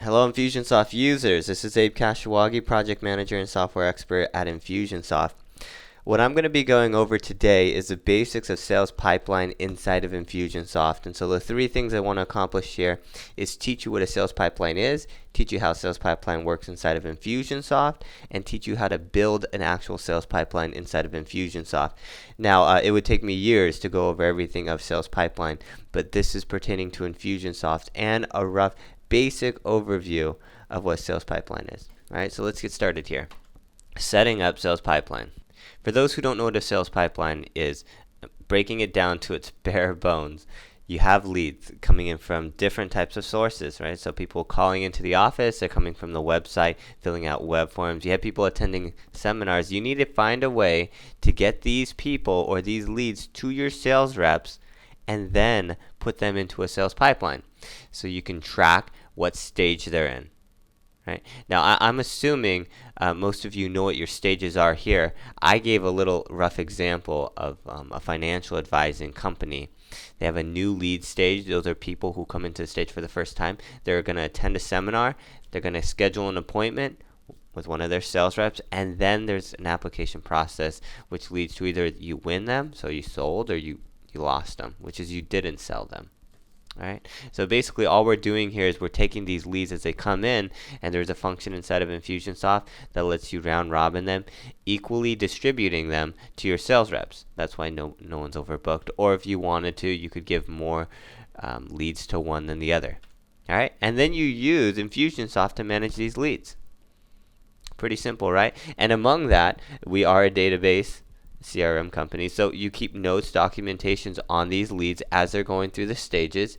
Hello Infusionsoft users, this is Abe Kashiwagi, Project Manager and Software Expert at Infusionsoft. What I'm going to be going over today is the basics of sales pipeline inside of Infusionsoft. And so the three things I want to accomplish here is teach you what a sales pipeline is, teach you how sales pipeline works inside of Infusionsoft, and teach you how to build an actual sales pipeline inside of Infusionsoft. Now, it would take me years to go over everything of sales pipeline, but this is pertaining to Infusionsoft and a rough basic overview of what sales pipeline is. All right, so let's get started here. Setting up sales pipeline. For those who don't know what a sales pipeline is, breaking it down to its bare bones, you have leads coming in from different types of sources, right? So people calling into the office, they're coming from the website, filling out web forms. You have people attending seminars. You need to find a way to get these people or these leads to your sales reps and then put them into a sales pipeline so you can track what stage they're in. Right? Now, I'm assuming most of you know what your stages are here. I gave a little rough example of a financial advising company. They have a new lead stage. Those are people who come into the stage for the first time. They're going to attend a seminar. They're going to schedule an appointment with one of their sales reps, and then there's an application process which leads to either you win them, so you sold, or you lost them, which is you didn't sell them. All right. So basically all we're doing here is we're taking these leads as they come in, and there's a function inside of Infusionsoft that lets you round robin them, equally distributing them to your sales reps. That's why no one's overbooked. Or if you wanted to, you could give more leads to one than the other. All right. And then you use Infusionsoft to manage these leads. Pretty simple, right? And among that, we are a database CRM company, so you keep notes, documentations on these leads as they're going through the stages.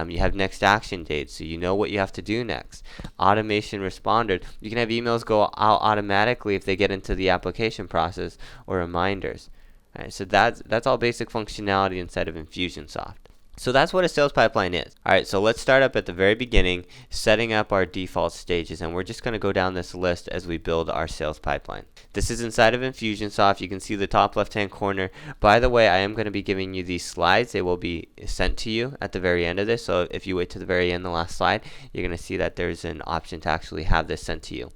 You have next action dates, so you know what you have to do next. Automation responder, you can have emails go out automatically if they get into the application process, or reminders. All right, so that's all basic functionality inside of Infusionsoft. So that's what a sales pipeline is. All right, so let's start up at the very beginning, setting up our default stages, and we're just going to go down this list as we build our sales pipeline. This is inside of Infusionsoft. You can see the top left-hand corner. By the way, I am going to be giving you these slides. They will be sent to you at the very end of this, so if you wait to the very end, the last slide, you're going to see that there's an option to actually have this sent to you. All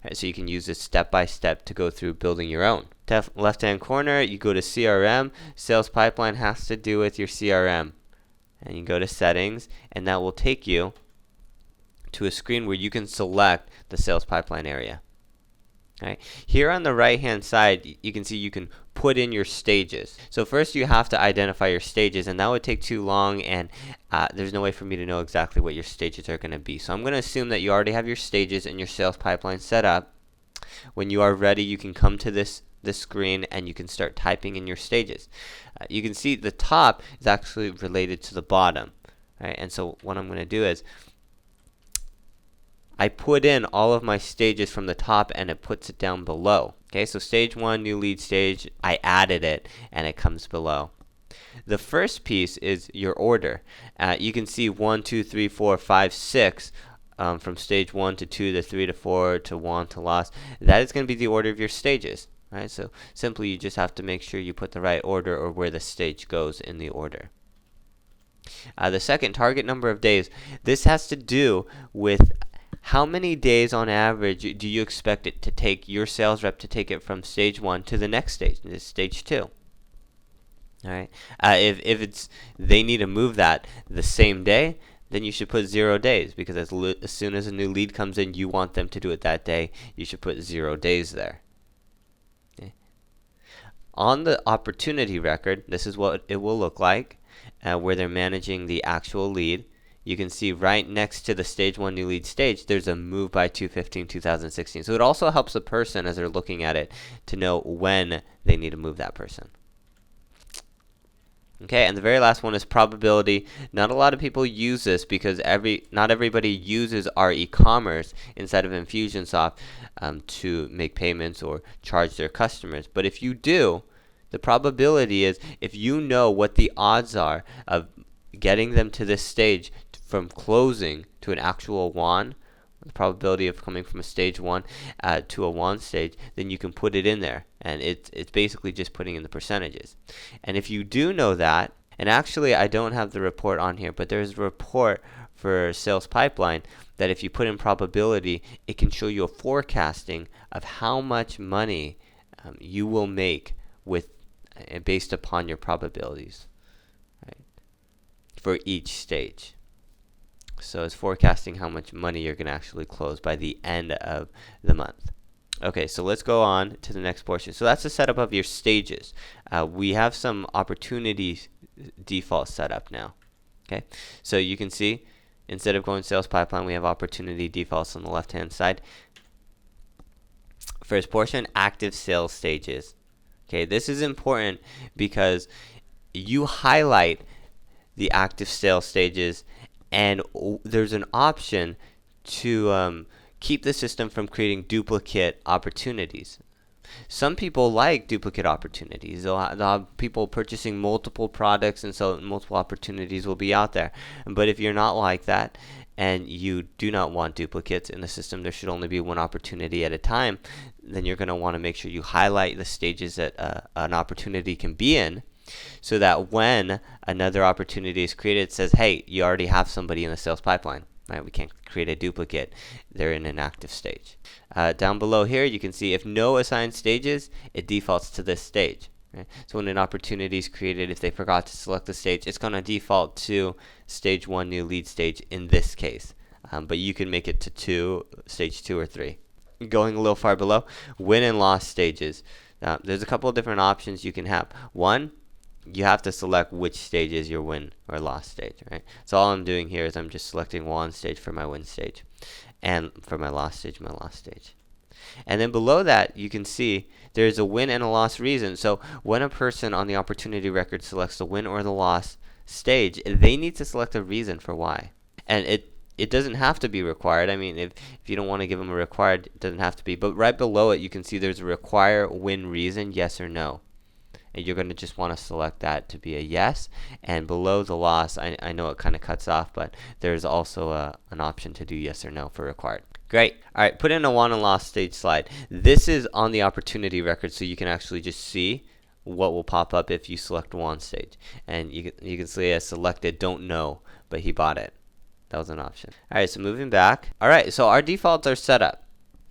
right, so you can use this step by step to go through building your own. Left-hand corner, you go to CRM. Sales pipeline has to do with your CRM. And you go to settings, and that will take you to a screen where you can select the sales pipeline area. Right. Here on the right hand side, you can see you can put in your stages. So first you have to identify your stages, and that would take too long, and there's no way for me to know exactly what your stages are going to be. So I'm going to assume that you already have your stages and your sales pipeline set up. When you are ready, you can come to this screen and you can start typing in your stages. You can see the top is actually related to the bottom, right? And so what I'm going to do is I put in all of my stages from the top, and it puts it down below. Okay, so stage 1, new lead stage, I added it, and it comes below. The first piece is your order. You can see 1, 2, 3, 4, 5, 6. From stage 1 to 2 to 3 to 4 to 1 to last. That is going to be the order of your stages. Right? So simply you just have to make sure you put the right order, or where the stage goes in the order. The second, target number of days. This has to do with how many days on average do you expect it to take your sales rep to take it from stage 1 to the next stage, stage 2. All right. If it's they need to move that the same day, then you should put 0 days, because as soon as a new lead comes in, you want them to do it that day. You should put 0 days there. Okay. On the opportunity record, this is what it will look like, where they're managing the actual lead. You can see right next to the stage 1 new lead stage, there's a move by 2/15/2016. So it also helps the person, as they're looking at it, to know when they need to move that person. Okay, and the very last one is probability. Not a lot of people use this because not everybody uses our e-commerce inside of Infusionsoft to make payments or charge their customers. But if you do, the probability is, if you know what the odds are of getting them to this stage from closing to an actual won, the probability of coming from a stage 1 to a won stage, then you can put it in there, and it's basically just putting in the percentages. And if you do know that, and actually I don't have the report on here, but there's a report for sales pipeline that if you put in probability, it can show you a forecasting of how much money you will make with based upon your probabilities, right, for each stage. So it's forecasting how much money you're going to actually close by the end of the month. Okay, so let's go on to the next portion. So that's the setup of your stages. We have some opportunities default setup now. Okay, so you can see instead of going sales pipeline, we have opportunity defaults on the left hand side. First portion, active sales stages. Okay, this is important because you highlight the active sales stages, and there's an option to keep the system from creating duplicate opportunities. Some people like duplicate opportunities. They'll have people purchasing multiple products, and so multiple opportunities will be out there. But if you're not like that, and you do not want duplicates in the system, there should only be one opportunity at a time, then you're going to want to make sure you highlight the stages that an opportunity can be in, so that when another opportunity is created, it says, hey, you already have somebody in the sales pipeline. Right? We can't create a duplicate. They're in an active stage. Down below here, you can see if no assigned stages, it defaults to this stage. Right? So when an opportunity is created, if they forgot to select the stage, it's going to default to stage 1 new lead stage in this case. But you can make it to stage 2 or 3. Going a little far below, win and loss stages. There's a couple of different options you can have. One, you have to select which stage is your win or loss stage, right? So all I'm doing here is I'm just selecting one stage for my win stage, and for my loss stage, And then below that, you can see there's a win and a loss reason. So when a person on the opportunity record selects the win or the loss stage, they need to select a reason for why. And it doesn't have to be required. I mean, if you don't want to give them a required, it doesn't have to be. But right below it, you can see there's a require win reason, yes or no. And you're going to just want to select that to be a yes. And below the loss, I know it kind of cuts off, but there's also an option to do yes or no for required. Great. All right, put in a won and lost stage slide. This is on the opportunity record, so you can actually just see what will pop up if you select one stage. And you can see I selected don't know, but he bought it. That was an option. All right, so moving back. All right, so our defaults are set up.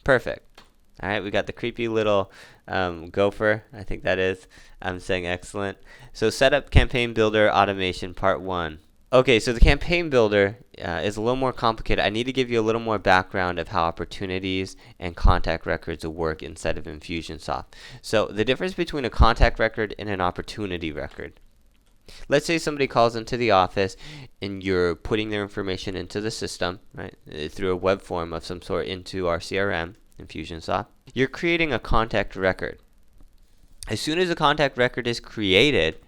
Perfect. All right, we got the creepy little gopher. I think that is. I'm saying excellent. So setup campaign builder automation part 1. Okay, so the campaign builder is a little more complicated. I need to give you a little more background of how opportunities and contact records will work inside of Infusionsoft. So the difference between a contact record and an opportunity record. Let's say somebody calls into the office and you're putting their information into the system, right, through a web form of some sort into our CRM, Infusionsoft. You're creating a contact record. As soon as a contact record is created,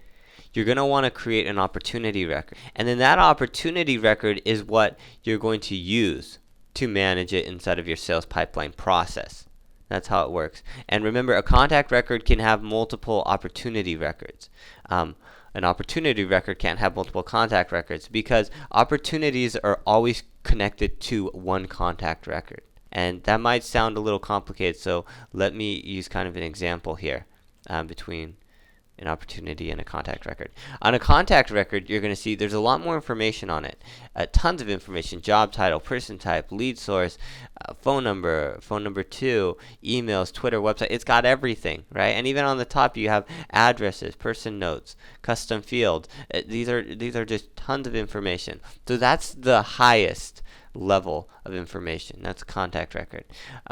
you're going to want to create an opportunity record. And then that opportunity record is what you're going to use to manage it inside of your sales pipeline process. That's how it works. And remember, a contact record can have multiple opportunity records. An opportunity record can't have multiple contact records because opportunities are always connected to one contact record. And that might sound a little complicated, so let me use kind of an example here between an opportunity and a contact record. On a contact record, you're going to see there's a lot more information on it. Tons of information: job title, person type, lead source, phone number 2, emails, Twitter, website. It's got everything, right? And even on the top, you have addresses, person notes, custom fields. These are just tons of information. So that's the highest level of information. That's a contact record.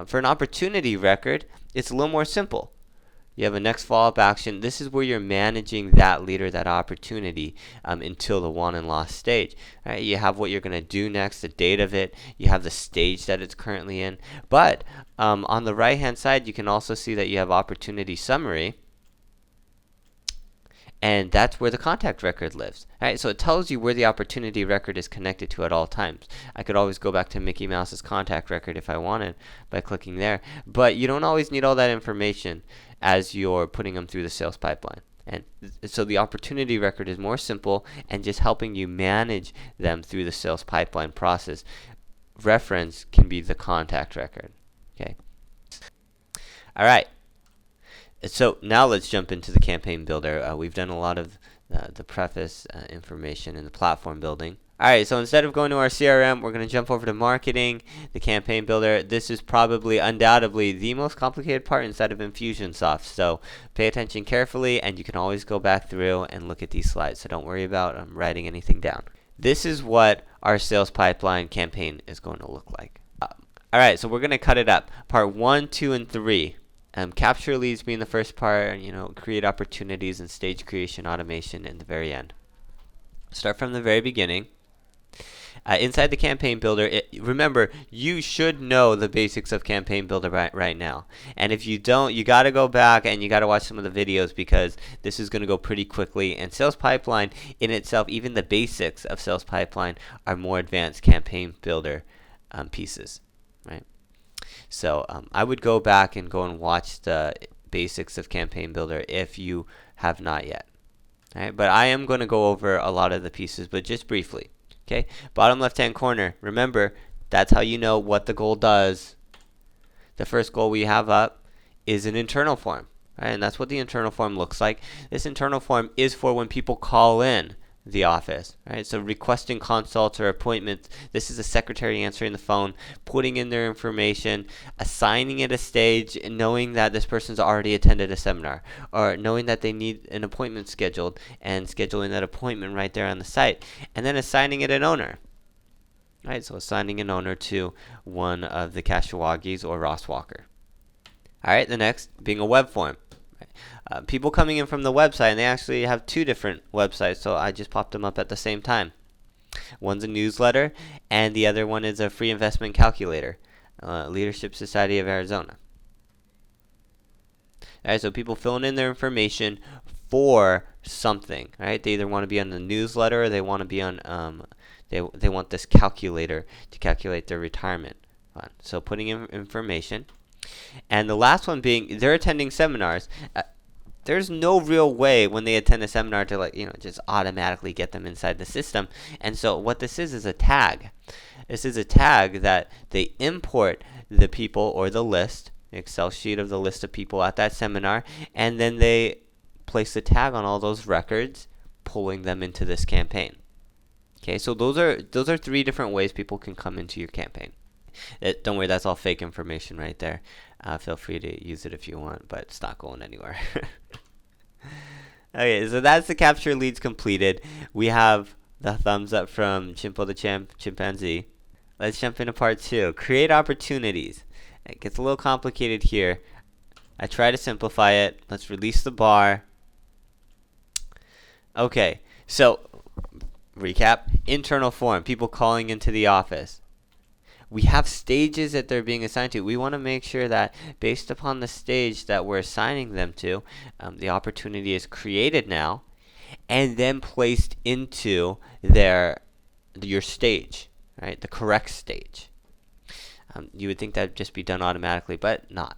For an opportunity record, it's a little more simple. You have a next follow-up action. This is where you're managing that lead or that opportunity until the won and lost stage. Right? You have what you're going to do next, the date of it. You have the stage that it's currently in. But on the right-hand side, you can also see that you have opportunity summary. And that's where the contact record lives. Right? So it tells you where the opportunity record is connected to at all times. I could always go back to Mickey Mouse's contact record if I wanted by clicking there. But you don't always need all that information as you're putting them through the sales pipeline. And so the opportunity record is more simple and just helping you manage them through the sales pipeline process. Reference can be the contact record. Okay. All right. So now let's jump into the campaign builder. We've done a lot of the preface information and the platform building Alright, so instead of going to our CRM, we're going to jump over to marketing, the campaign builder. This is probably, undoubtedly, the most complicated part inside of Infusionsoft. So pay attention carefully, and you can always go back through and look at these slides. So don't worry about writing anything down. This is what our sales pipeline campaign is going to look like. Alright, so we're going to cut it up. Part 1, 2, and 3. Capture leads being the first part, create opportunities and stage creation automation in the very end. Start from the very beginning. Inside the campaign builder, remember, you should know the basics of campaign builder right now. And if you don't, you got to go back and you got to watch some of the videos, because this is going to go pretty quickly. And sales pipeline in itself, even the basics of sales pipeline, are more advanced campaign builder pieces, right? So I would go back and watch the basics of campaign builder if you have not yet. All right? But I am going to go over a lot of the pieces, but just briefly. Okay, bottom left-hand corner. Remember, that's how you know what the goal does. The first goal we have up is an internal form, right? And that's what the internal form looks like. This internal form is for when people call in the office, right? So requesting consults or appointments. This is a secretary answering the phone, putting in their information, assigning it a stage, and knowing that this person's already attended a seminar, or knowing that they need an appointment scheduled and scheduling that appointment right there on the site, and then assigning it an owner. Right, so assigning an owner to one of the Kashiwagis or Ross Walker. All right, the next being a web form. People coming in from the website, and they actually have two different websites, so I just popped them up at the same time. One's a newsletter, and the other one is a free investment calculator, Leadership Society of Arizona. All right, so people filling in their information for something, right? They either want to be on the newsletter, or they want to be on they want this calculator to calculate their retirement fund. So putting in information. And the last one being, they're attending seminars. There's no real way when they attend a seminar to just automatically get them inside the system. And so what this is a tag. This is a tag that they import the people or the list, Excel sheet of the list of people at that seminar, and then they place the tag on all those records, pulling them into this campaign. Okay, so those are three different ways people can come into your campaign. Don't worry, that's all fake information right there. Feel free to use it if you want, but it's not going anywhere. Okay, so that's the capture leads completed. We have the thumbs up from Chimpo the chimpanzee. Let's jump into part 2. Create opportunities. It gets a little complicated here. I try to simplify it. Let's release the bar. Okay, so recap. Internal form, people calling into the office. We have stages that they're being assigned to. We want to make sure that based upon the stage that we're assigning them to, the opportunity is created now and then placed into your stage, right? The correct stage. You would think that would just be done automatically, but not.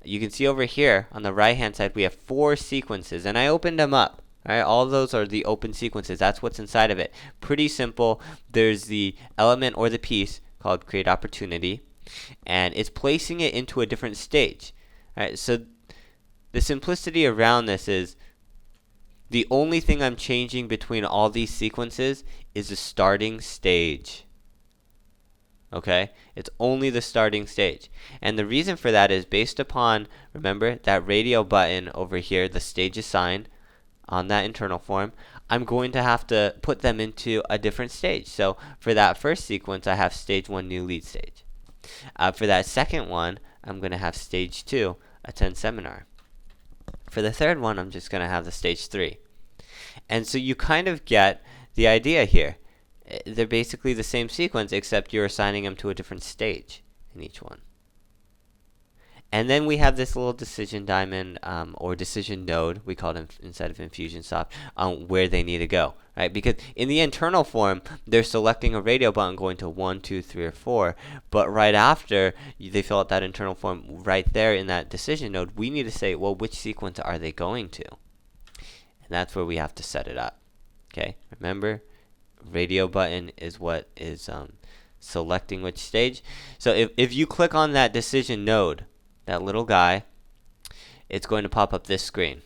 You can see over here on the right hand side we have 4 sequences, and I opened them up. All right, all those are the open sequences. That's what's inside of it. Pretty simple. There's the element or the piece called create opportunity, and it's placing it into a different stage. All right, so the simplicity around this is the only thing I'm changing between all these sequences is the starting stage. Okay, it's only the starting stage. And the reason for that is based upon, remember, that radio button over here, the stage assigned, on that internal form, I'm going to have to put them into a different stage. So for that first sequence, I have stage 1, new lead stage. For that second one, I'm going to have stage 2, attend seminar. For the third one, I'm just going to have the stage 3. And so you kind of get the idea here. They're basically the same sequence, except you're assigning them to a different stage in each one. And then we have this little decision diamond or decision node, we call it inside of Infusionsoft, where they need to go, right? Because in the internal form, they're selecting a radio button going to 1, 2, 3, or 4. But right after they fill out that internal form, right there in that decision node, we need to say, well, which sequence are they going to? And that's where we have to set it up. Okay, remember, radio button is what is selecting which stage. So if you click on that decision node, that little guy, it's going to pop up this screen.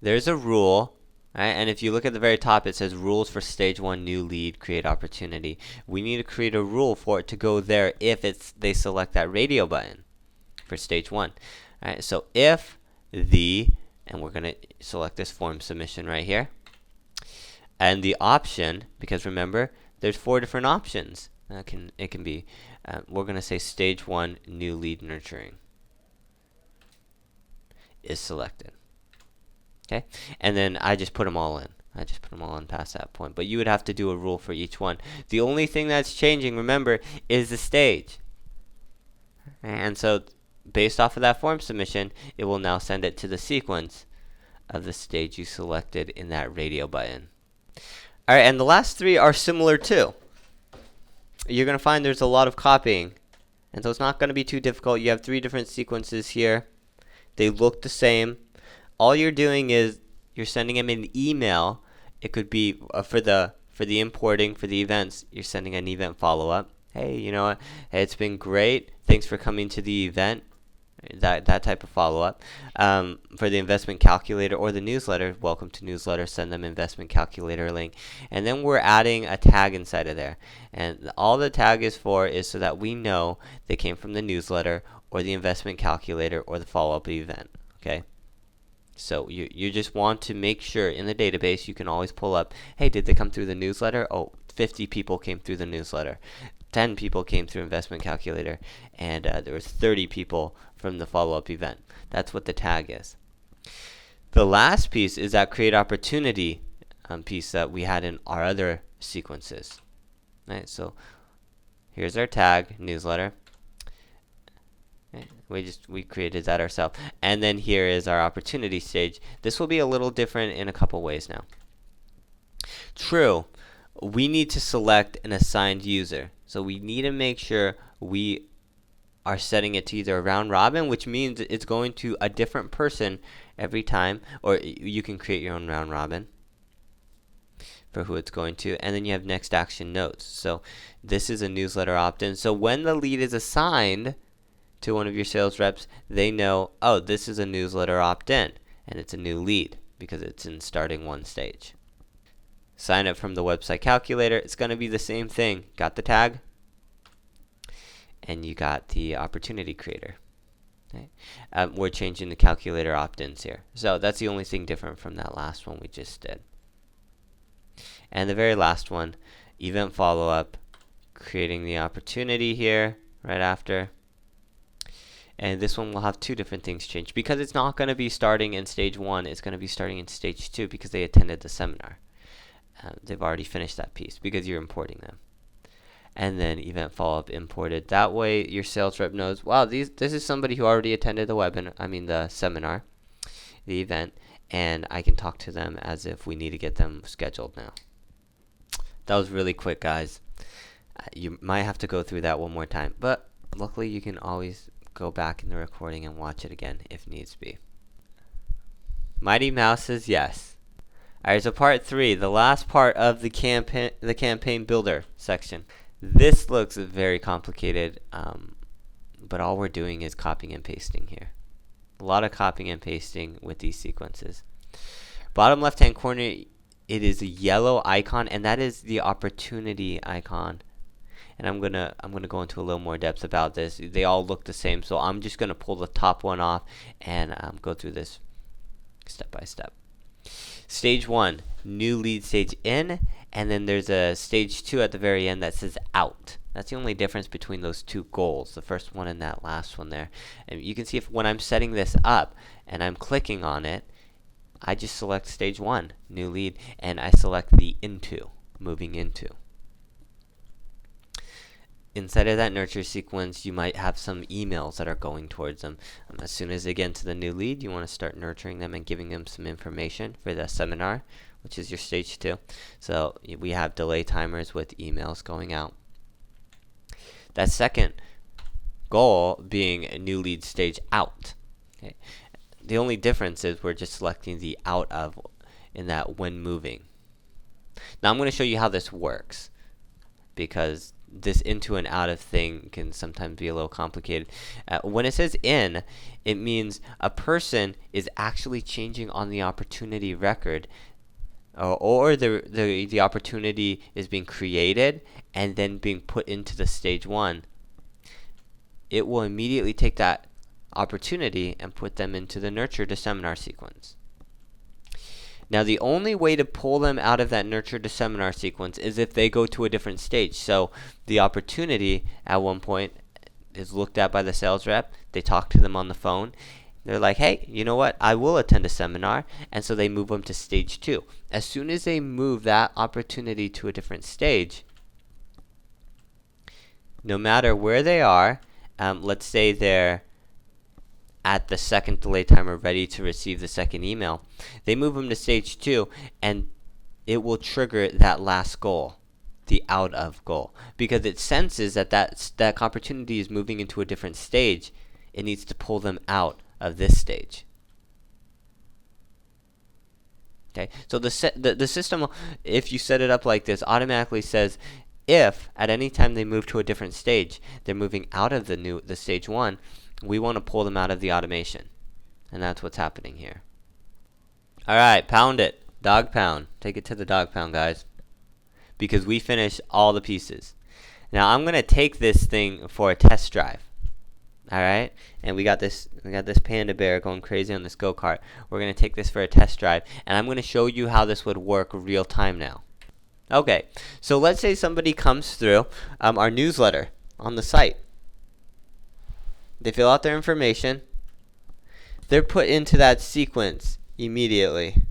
There's a rule Right? And if you look at the very top, it says rules for stage 1 new lead create opportunity. We need to create a rule for it to go there if they select that radio button for stage 1. All right, so if and we're going to select this form submission right here, and the option, because remember there's 4 different options. It can be we're going to say stage 1 new lead nurturing is selected. Okay, and then I just put them all in. I just put them all in past that point. But you would have to do a rule for each one. The only thing that's changing, remember, is the stage. And so based off of that form submission, it will now send it to the sequence of the stage you selected in that radio button. All right, and the last 3 are similar too. You're going to find there's a lot of copying. And so it's not going to be too difficult. You have 3 different sequences here. They look the same. All you're doing is you're sending them an email. It could be for the importing, for the events, you're sending an event follow-up. Hey, you know what? Hey, it's been great. Thanks for coming to the event. That type of follow-up. For the investment calculator or the newsletter, welcome to newsletter, send them investment calculator link. And then we're adding a tag inside of there. And all the tag is for is so that we know they came from the newsletter or the investment calculator or the follow-up event. Okay? So you just want to make sure in the database you can always pull up, hey, did they come through the newsletter? Oh, 50 people came through the newsletter. 10 people came through investment calculator, and there was 30 people from the follow-up event. That's what the tag is. The last piece is that create opportunity piece that we had in our other sequences. Right, so here's our tag, newsletter. We created that ourselves. And then here is our opportunity stage. This will be a little different in a couple ways now. True, we need to select an assigned user. So we need to make sure we are setting it to either a round robin, which means it's going to a different person every time, or you can create your own round robin for who it's going to. And then you have next action notes. So this is a newsletter opt-in. So when the lead is assigned to one of your sales reps, they know, oh, this is a newsletter opt-in, and it's a new lead because it's in starting 1 stage. Sign up from the website calculator. It's going to be the same thing. Got the tag, and you got the opportunity creator. Okay. We're changing the calculator opt-ins here. So that's the only thing different from that last one we just did. And the very last one, event follow-up, creating the opportunity here right after. And this one will have 2 different things change. Because it's not going to be starting in stage 1, it's going to be starting in stage 2 because they attended the seminar. They've already finished that piece because you're importing them. And then event follow-up imported. That way your sales rep knows, wow, this is somebody who already attended the seminar, the event, and I can talk to them as if we need to get them scheduled now. That was really quick, guys. You might have to go through that one more time, but luckily you can always go back in the recording and watch it again if needs be. Mighty Mouse says yes. Alright, so part 3, the last part of the campaign builder section. This looks very complicated, but all we're doing is copying and pasting here. A lot of copying and pasting with these sequences. Bottom left hand corner, it is a yellow icon, and that is the opportunity icon. And I'm gonna go into a little more depth about this. They all look the same, so I'm just gonna pull the top one off and go through this step by step. Stage 1, new lead stage in, and then there's a stage 2 at the very end that says out. That's the only difference between those 2 goals, the first one and that last one there. And you can see when I'm setting this up and I'm clicking on it, I just select stage 1, new lead, and I select the into, moving into. Inside of that nurture sequence, you might have some emails that are going towards them. As soon as they get into the new lead, you want to start nurturing them and giving them some information for the seminar, which is your stage 2. So we have delay timers with emails going out. That second goal being a new lead stage out. Okay. The only difference is we're just selecting the out of in that when moving. Now I'm going to show you how this works, because this into and out of thing can sometimes be a little complicated. When it says in, it means a person is actually changing on the opportunity record or the opportunity is being created and then being put into the stage 1, it will immediately take that opportunity and put them into the nurture to seminar sequence. Now, the only way to pull them out of that nurture to seminar sequence is if they go to a different stage. So the opportunity at one point is looked at by the sales rep. They talk to them on the phone. They're like, hey, you know what? I will attend a seminar. And so they move them to stage 2. As soon as they move that opportunity to a different stage, no matter where they are, let's say they're at the second delay timer ready to receive the second email, they move them to stage 2, and it will trigger that last goal, the out of goal, because it senses that opportunity is moving into a different stage. It needs to pull them out of this stage. Okay, so the system, if you set it up like this, automatically says if at any time they move to a different stage, they're moving out of the stage 1, we want to pull them out of the automation. And that's what's happening here. All right, pound it. Dog pound. Take it to the dog pound, guys. Because we finished all the pieces. Now I'm going to take this thing for a test drive. All right? And we got this panda bear going crazy on this go-kart. We're going to take this for a test drive, and I'm going to show you how this would work real time now. Okay. So let's say somebody comes through our newsletter on the site. They fill out their information. They're put into that sequence immediately.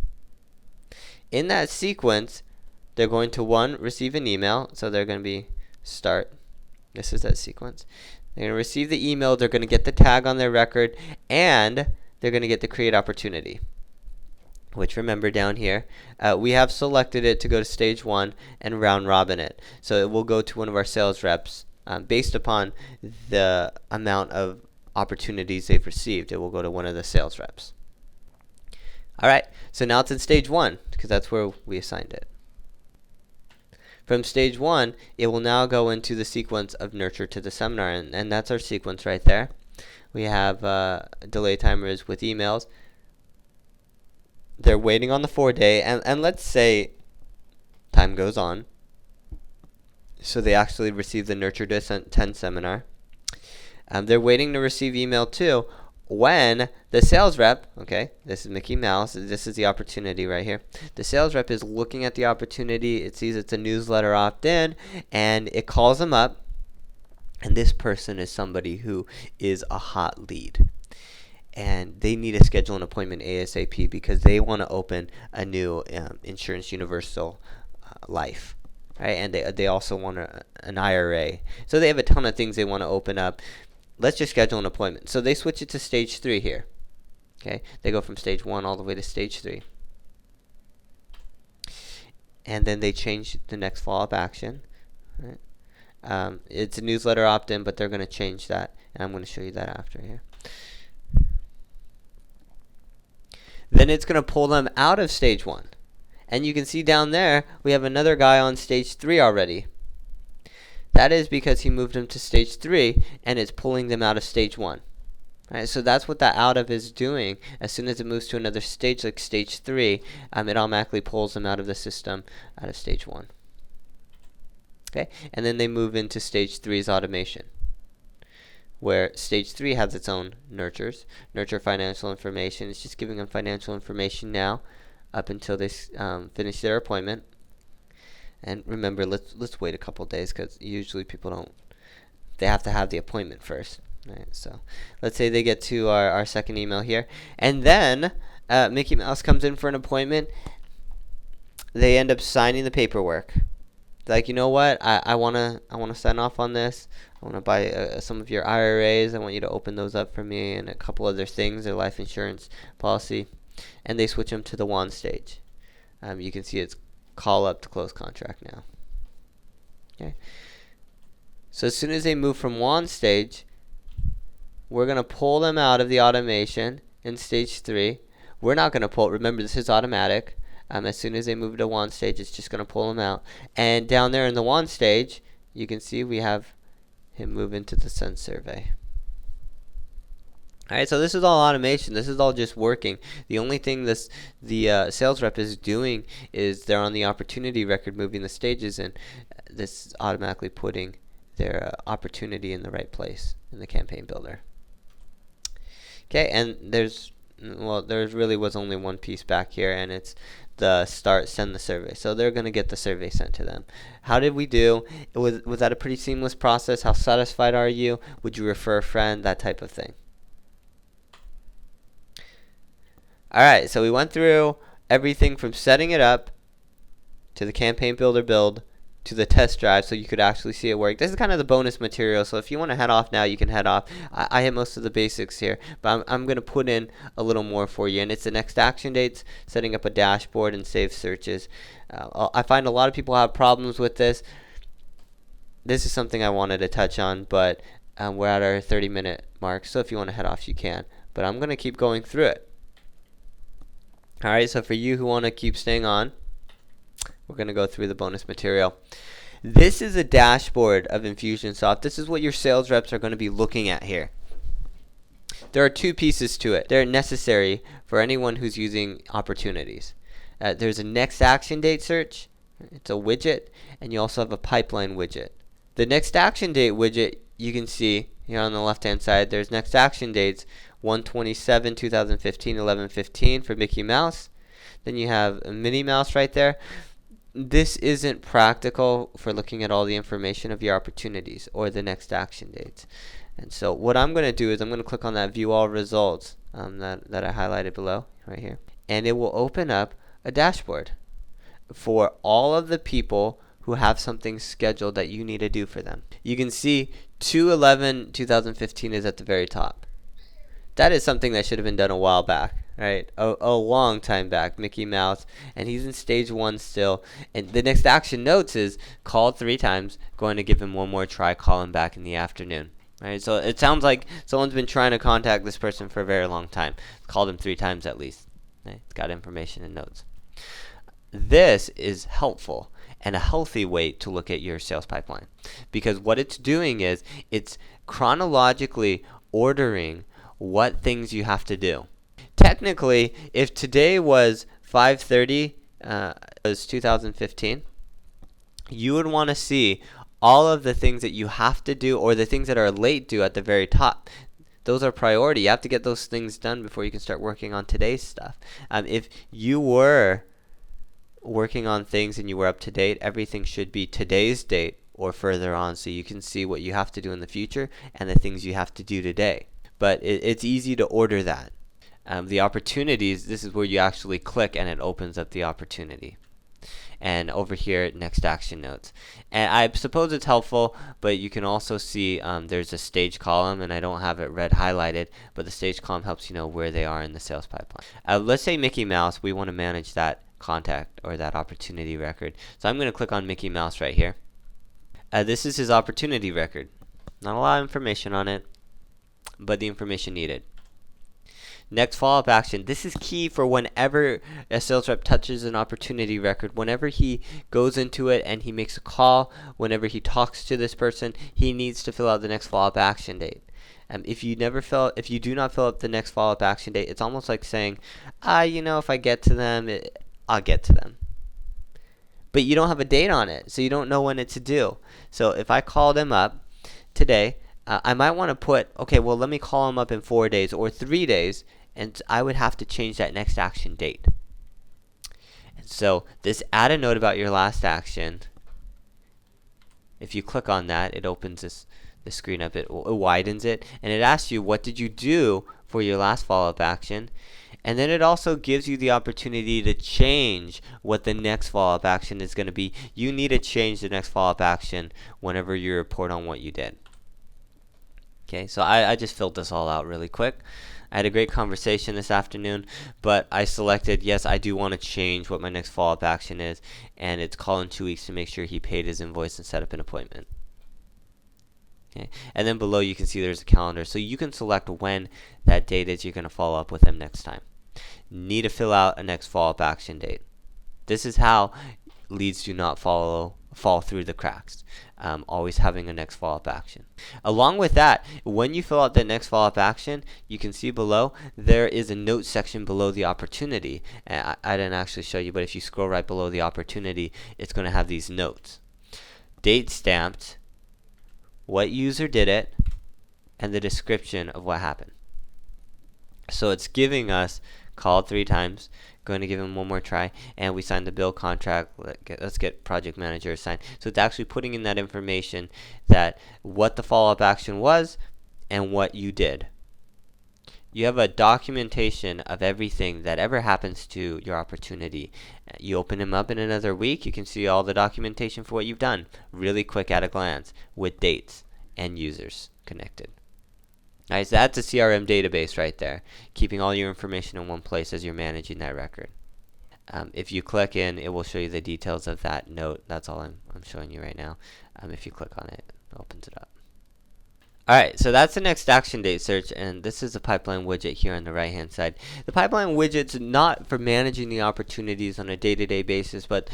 In that sequence, they're going to, 1, receive an email. So they're going to be start. This is that sequence. They're going to receive the email. They're going to get the tag on their record. And they're going to get the create opportunity. Which, remember, down here, we have selected it to go to stage 1 and round robin it. So it will go to one of our sales reps. Based upon the amount of opportunities they've received, it will go to one of the sales reps. All right, so now it's in stage 1 because that's where we assigned it. From stage 1, it will now go into the sequence of nurture to the seminar, and that's our sequence right there. We have delay timers with emails. They're waiting on the 4-day, and let's say time goes on. So they actually receive the Nurture to 10 seminar. They're waiting to receive email 2 when the sales rep, okay, this is Mickey Mouse, this is the opportunity right here. The sales rep is looking at the opportunity. It sees it's a newsletter opt-in, and it calls them up. And this person is somebody who is a hot lead. And they need to schedule an appointment ASAP because they want to open a new Insurance Universal Life. Right, and they also want an IRA. So they have a ton of things they want to open up. Let's just schedule an appointment. So they switch it to stage 3 here. Okay, they go from stage 1 all the way to stage 3. And then they change the next follow-up action. Right? It's a newsletter opt-in, but they're going to change that. And I'm going to show you that after here. Then it's going to pull them out of stage 1. And you can see down there, we have another guy on stage 3 already. That is because he moved them to stage 3, and it's pulling them out of stage 1. Right, so that's what that out of is doing. As soon as it moves to another stage, like stage 3, it automatically pulls them out of the system, out of stage 1. Okay, and then they move into stage 3's automation, where stage 3 has its own nurtures. Nurture financial information. It's just giving them financial information now, up until they finish their appointment. And remember, let's wait a couple days because usually people don't. They have to have the appointment first. Right? So let's say they get to our second email here, and then Mickey Mouse comes in for an appointment. They end up signing the paperwork. They're like, you know what? I wanna sign off on this. I want to buy some of your IRAs. I want you to open those up for me, and a couple other things, their life insurance policy. And they switch them to the WAN stage. You can see it's call up to close contract now. Okay. So as soon as they move from WAN stage, we're going to pull them out of the automation in stage 3. We're not going to pull. Remember, this is automatic. As soon as they move to WAN stage, it's just going to pull them out. And down there in the WAN stage, you can see we have him move into the Send survey. Alright, so this is all automation. This is all just working. The only thing the sales rep is doing is they're on the opportunity record moving the stages, and this is automatically putting their opportunity in the right place in the campaign builder. Okay, and there really was only one piece back here, and it's the send the survey. So they're going to get the survey sent to them. How did we do? Was that a pretty seamless process? How satisfied are you? Would you refer a friend? That type of thing. Alright, so we went through everything from setting it up to the campaign builder build to the test drive so you could actually see it work. This is kind of the bonus material, so if you want to head off now, you can head off. I hit most of the basics here, but I'm going to put in a little more for you, and it's the next action dates, setting up a dashboard, and save searches. I find a lot of people have problems with this. This is something I wanted to touch on, but we're at our 30-minute mark, so if you want to head off, you can. But I'm going to keep going through it. Alright, so for you who want to keep staying on, we're going to go through the bonus material. This is a dashboard of Infusionsoft. This is what your sales reps are going to be looking at here. There are two pieces to it. They're necessary for anyone who's using opportunities. There's a next action date search. It's a widget, and you also have a pipeline widget. The next action date widget, you can see here on the left-hand side, there's next action dates 1/27/2015, 11/15 for Mickey Mouse. Then you have a Minnie Mouse right there. This isn't practical for looking at all the information of your opportunities or the next action dates. And so what I'm going to do is I'm going to click on that view all results that I highlighted below right here. And it will open up a dashboard for all of the people who have something scheduled that you need to do for them. You can see 2/11/2015 is at the very top. That is something that should have been done a while back, right? A long time back. Mickey Mouse, and he's in stage 1 still. And the next action notes is called 3 times, going to give him one more try, call him back in the afternoon. Right? So it sounds like someone's been trying to contact this person for a very long time. Called him 3 times at least. Right? It's got information and notes. This is helpful and a healthy way to look at your sales pipeline, because what it's doing is it's chronologically ordering what things you have to do. Technically, if today was 5:30, was 2015, you would want to see all of the things that you have to do or the things that are late due at the very top. Those are priority. You have to get those things done before you can start working on today's stuff. If you were working on things and you were up to date, everything should be today's date or further on, so you can see what you have to do in the future and the things you have to do today. But it's easy to order that. The opportunities, this is where you actually click and it opens up the opportunity. And over here, next action notes. And I suppose it's helpful, but you can also see there's a stage column, and I don't have it red highlighted, but the stage column helps you know where they are in the sales pipeline. Let's say Mickey Mouse, we want to manage that contact or that opportunity record. So I'm going to click on Mickey Mouse right here. This is his opportunity record. Not a lot of information on it, but the information needed. Next follow-up action. This is key for whenever a sales rep touches an opportunity record. Whenever he goes into it and he makes a call, whenever he talks to this person, he needs to fill out the next follow-up action date. If you do not fill up the next follow-up action date, it's almost like saying, if I get to them, I'll get to them. But you don't have a date on it, so you don't know when it's due. So if I called him up today, I might want to put, okay, well, let me call him up in 4 days or 3 days, and I would have to change that next action date. And so this add a note about your last action. If you click on that, it opens the screen up, it widens it, and it asks you, what did you do for your last follow-up action? And then it also gives you the opportunity to change what the next follow-up action is going to be. You need to change the next follow-up action whenever you report on what you did. Okay, so I just filled this all out really quick. I had a great conversation this afternoon, but I selected, yes, I do want to change what my next follow-up action is, and it's call in 2 weeks to make sure he paid his invoice and set up an appointment. Okay, and then below you can see there's a calendar, so you can select when that date is you're going to follow up with him next time. Need to fill out a next follow-up action date. This is how leads do not follow fall through the cracks. Always having a next follow-up action. Along with that, when you fill out the next follow-up action, you can see below there is a note section below the opportunity. I didn't actually show you, but if you scroll right below the opportunity, it's going to have these notes. Date stamped, what user did it, and the description of what happened. So it's giving us called 3 times, going to give him one more try, and we signed the bill contract. Let's get project manager assigned. So it's actually putting in that information, that what the follow-up action was and what you did. You have a documentation of everything that ever happens to your opportunity. You open them up in another week, you can see all the documentation for what you've done really quick at a glance with dates and users connected. Alright, so that's a CRM database right there, keeping all your information in one place as you're managing that record. If you click in, it will show you the details of that note. That's all I'm showing you right now. If you click on it, it opens it up. Alright, so that's the next action date search, and this is the pipeline widget here on the right hand side. The pipeline widget's not for managing the opportunities on a day-to-day basis, but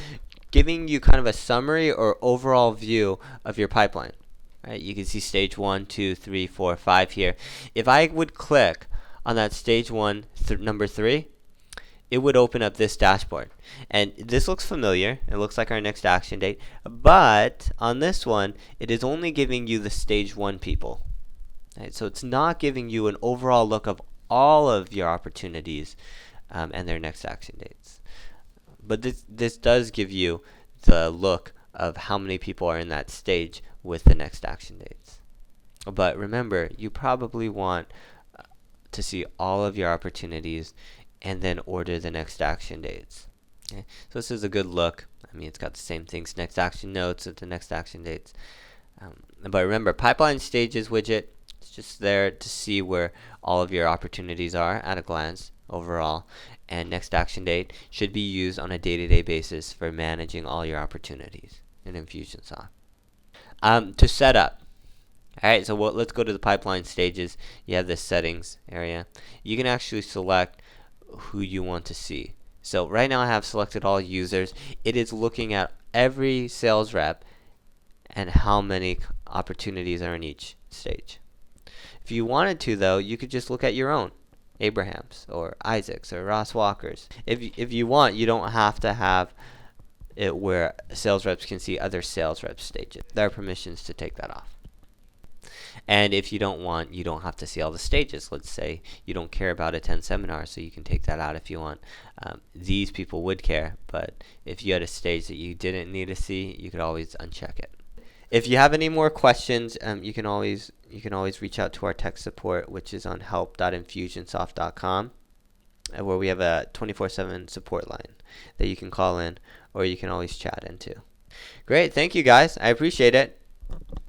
giving you kind of a summary or overall view of your pipeline. Right, you can see stage 1, 2, 3, 4, 5 here. If I would click on that stage 1, number 3, it would open up this dashboard. And this looks familiar. It looks like our next action date. But on this one, it is only giving you the stage 1 people. Right, so it's not giving you an overall look of all of your opportunities and their next action dates. But this does give you the look of how many people are in that stage with the next action dates. But remember, you probably want to see all of your opportunities and then order the next action dates. Okay? So this is a good look. I mean, it's got the same things, next action notes at the next action dates. But remember, pipeline stages widget, it's just there to see where all of your opportunities are at a glance overall. And next action date should be used on a day-to-day basis for managing all your opportunities in Infusionsoft. To set up. Alright, so let's go to the pipeline stages. You have this settings area. You can actually select who you want to see. So right now I have selected all users. It is looking at every sales rep and how many opportunities are in each stage. If you wanted to, though, you could just look at your own. Abraham's or Isaac's or Ross Walker's. If you want, you don't have to have it where sales reps can see other sales reps stages. There are permissions to take that off. And if you don't want, you don't have to see all the stages. Let's say you don't care about attend seminars, so you can take that out if you want. These people would care, but if you had a stage that you didn't need to see, you could always uncheck it. If you have any more questions, you can always reach out to our tech support, which is on help.infusionsoft.com, where we have a 24/7 support line that you can call in, or you can always chat into. Great, thank you guys. I appreciate it.